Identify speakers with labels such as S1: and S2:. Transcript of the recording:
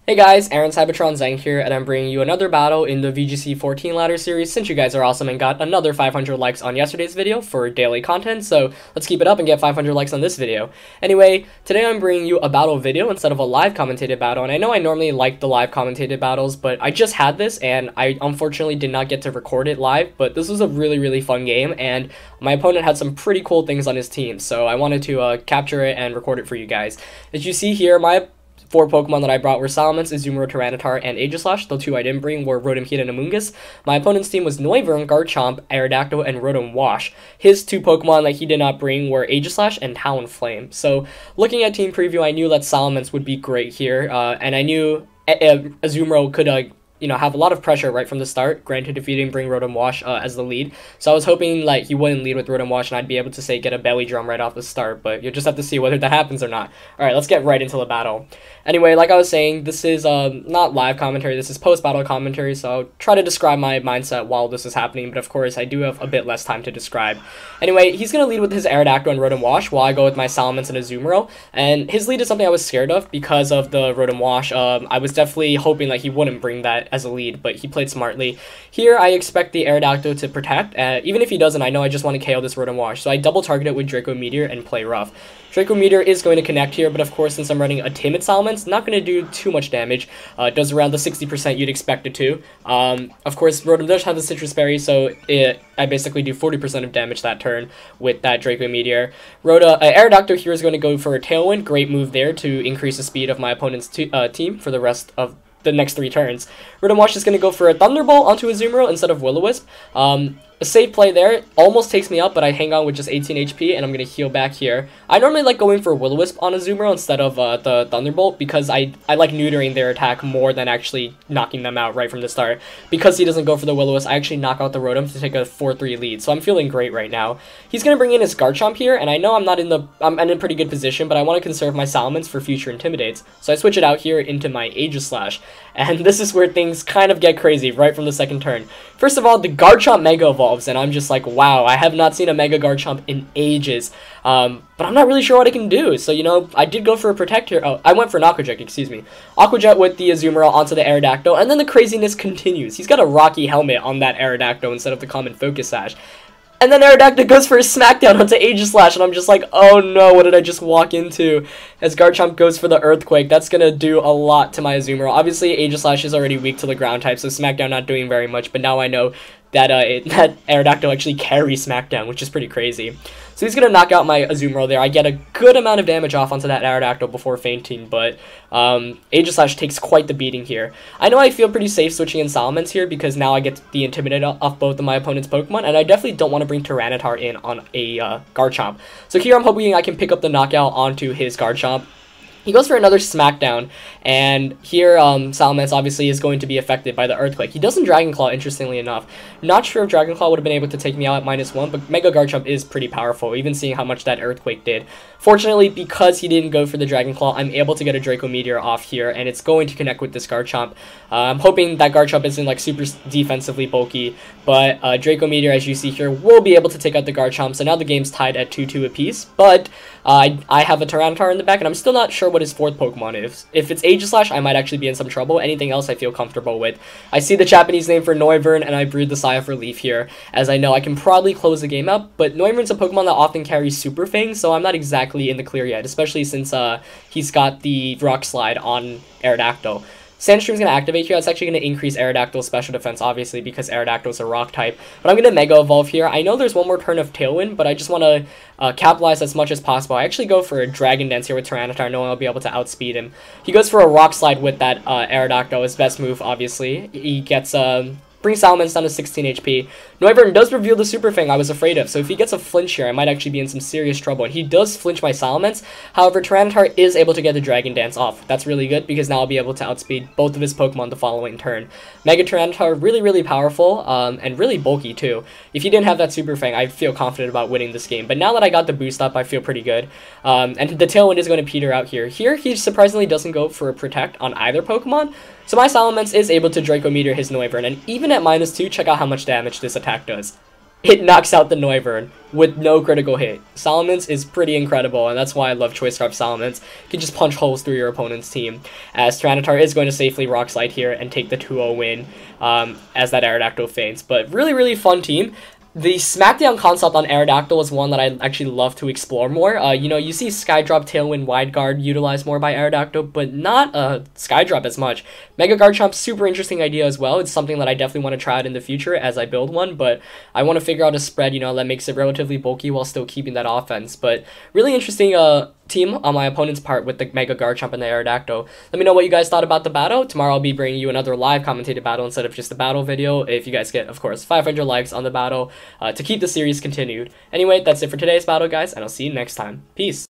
S1: Hey guys, Aaron Cybertron Zeng here, and I'm bringing you another battle in the VGC 14 ladder series since you guys are awesome and got another 500 likes on yesterday's video for daily content, so let's keep it up and get 500 likes on this video. Anyway, today I'm bringing you a battle video instead of a live commentated battle, and I know I normally like the live commentated battles, but I just had this and I unfortunately did not get to record it live, but this was a really fun game, and my opponent had some pretty cool things on his team, so I wanted to capture it and record it for you guys. As you see here, my 4 Pokemon that I brought were Salamence, Azumarill, Tyranitar, and Aegislash. The 2 I didn't bring were Rotom-Heat and Amoonguss. My opponent's team was Noivern, Garchomp, Aerodactyl, and Rotom Wash. His 2 Pokemon that he did not bring were Aegislash and Talonflame. So, looking at team preview, I knew that Salamence would be great here, and I knew Azumarill could have a lot of pressure right from the start. Granted, if he didn't bring Rotom Wash as the lead. So I was hoping like he wouldn't lead with Rotom Wash and I'd be able to say get a belly drum right off the start, but you'll just have to see whether that happens or not. Alright, let's get right into the battle. Anyway, like I was saying, this is not live commentary, this is post-battle commentary, so I'll try to describe my mindset while this is happening, but of course I do have a bit less time to describe. Anyway, he's going to lead with his Aerodactyl and Rotom Wash while I go with my Salamence and Azumarill, and his lead is something I was scared of because of the Rotom Wash. I was definitely hoping that he wouldn't bring that as a lead, but he played smartly. Here, I expect the Aerodactyl to protect. Even if he doesn't, I know I just want to KO this Rotom Wash, so I double target it with Draco Meteor and play rough. Draco Meteor is going to connect here, but of course, since I'm running a timid Salamence, not going to do too much damage. It does around the 60% you'd expect it to. Of course, Rotom does have the Citrus Berry, so I basically do 40% of damage that turn with that Draco Meteor. Aerodactyl here is going to go for a Tailwind. Great move there to increase the speed of my opponent's team for the rest of the next 3 turns. Rotom Wash is going to go for a Thunderbolt onto Azumarill instead of Will-O-Wisp. A safe play there, almost takes me up, but I hang on with just 18 HP, and I'm going to heal back here. I normally like going for Will-O-Wisp on Azumarill instead of the Thunderbolt, because I like neutering their attack more than actually knocking them out right from the start. Because he doesn't go for the Will-O-Wisp, I actually knock out the Rotom to take a 4-3 lead, so I'm feeling great right now. He's going to bring in his Garchomp here, and I know I'm in a pretty good position, but I want to conserve my Salamence for future Intimidates, so I switch it out here into my Aegislash, and this is where things kind of get crazy right from the second turn. First of all, the Garchomp Mega Evolves, and I'm just like, wow, I have not seen a Mega Garchomp in ages, but I'm not really sure what I can do, so, I did go for a Protect here. Oh, I went for an Aqua Jet, excuse me. Aqua Jet with the Azumarill onto the Aerodactyl, and then the craziness continues. He's got a Rocky Helmet on that Aerodactyl instead of the common Focus Sash. And then Aerodactyl goes for a Smackdown onto Aegislash, and I'm just like, oh no, what did I just walk into? As Garchomp goes for the Earthquake, that's gonna do a lot to my Azumarill. Obviously, Aegislash is already weak to the ground type, so Smackdown not doing very much, but now I know that that Aerodactyl actually carries Smackdown, which is pretty crazy. So he's going to knock out my Azumarill there. I get a good amount of damage off onto that Aerodactyl before fainting, but Aegislash takes quite the beating here. I know I feel pretty safe switching in Salamence here because now I get the Intimidate off both of my opponent's Pokemon, and I definitely don't want to bring Tyranitar in on a Garchomp. So here I'm hoping I can pick up the knockout onto his Garchomp. He goes for another Smackdown, and here Salamence obviously is going to be affected by the Earthquake. He doesn't Dragon Claw, interestingly enough. Not sure if Dragon Claw would have been able to take me out at -1, but Mega Garchomp is pretty powerful, even seeing how much that Earthquake did. Fortunately, because he didn't go for the Dragon Claw, I'm able to get a Draco Meteor off here, and it's going to connect with this Garchomp. I'm hoping that Garchomp isn't like super defensively bulky, but Draco Meteor, as you see here, will be able to take out the Garchomp, so now the game's tied at 2-2 apiece, but I have a Tyranitar in the back, and I'm still not sure what his 4th Pokemon is. If it's Aegislash, I might actually be in some trouble. Anything else I feel comfortable with. I see the Japanese name for Noivern, and I breathe the sigh of relief here, as I know I can probably close the game up, but Noivern's a Pokemon that often carries Super Fang, so I'm not exactly in the clear yet, especially since he's got the Rock Slide on Aerodactyl. Sandstream's going to activate here. That's actually going to increase Aerodactyl's special defense, obviously, because Aerodactyl's a rock type. But I'm going to Mega Evolve here. I know there's one more turn of Tailwind, but I just want to capitalize as much as possible. I actually go for a Dragon Dance here with Tyranitar, knowing I'll be able to outspeed him. He goes for a Rock Slide with that Aerodactyl, his best move, obviously. He gets brings Salamence down to 16 HP. Noivern does reveal the Super Fang I was afraid of, so if he gets a flinch here, I might actually be in some serious trouble. And he does flinch my Salamence, however, Tyranitar is able to get the Dragon Dance off. That's really good, because now I'll be able to outspeed both of his Pokemon the following turn. Mega Tyranitar, really powerful, and really bulky too. If he didn't have that Super Fang, I'd feel confident about winning this game, but now that I got the boost up, I feel pretty good. And the Tailwind is going to peter out here. Here, he surprisingly doesn't go for a Protect on either Pokemon, so my Salamence is able to Draco Meteor his Noivern, and even at -2, check out how much damage this attack does. it knocks out the Noivern with no critical hit. Salamence is pretty incredible, and that's why I love Choice Scarf Salamence. You can just punch holes through your opponent's team, as Tyranitar is going to safely Rock Slide here and take the 2-0 win as that Aerodactyl faints. But really, really fun team. The Smackdown concept on Aerodactyl is one that I actually love to explore more. You know, you see Skydrop, Tailwind, Wide Guard utilized more by Aerodactyl, but not Skydrop as much. Mega Garchomp, super interesting idea as well. It's something that I definitely want to try out in the future as I build one, but I want to figure out a spread, you know, that makes it relatively bulky while still keeping that offense. But really interesting team on my opponent's part with the Mega Garchomp and the Aerodactyl. Let me know what you guys thought about the battle. Tomorrow I'll be bringing you another live commentated battle instead of just a battle video, if you guys get, of course, 500 likes on the battle to keep the series continued. Anyway, that's it for today's battle, guys, and I'll see you next time. Peace!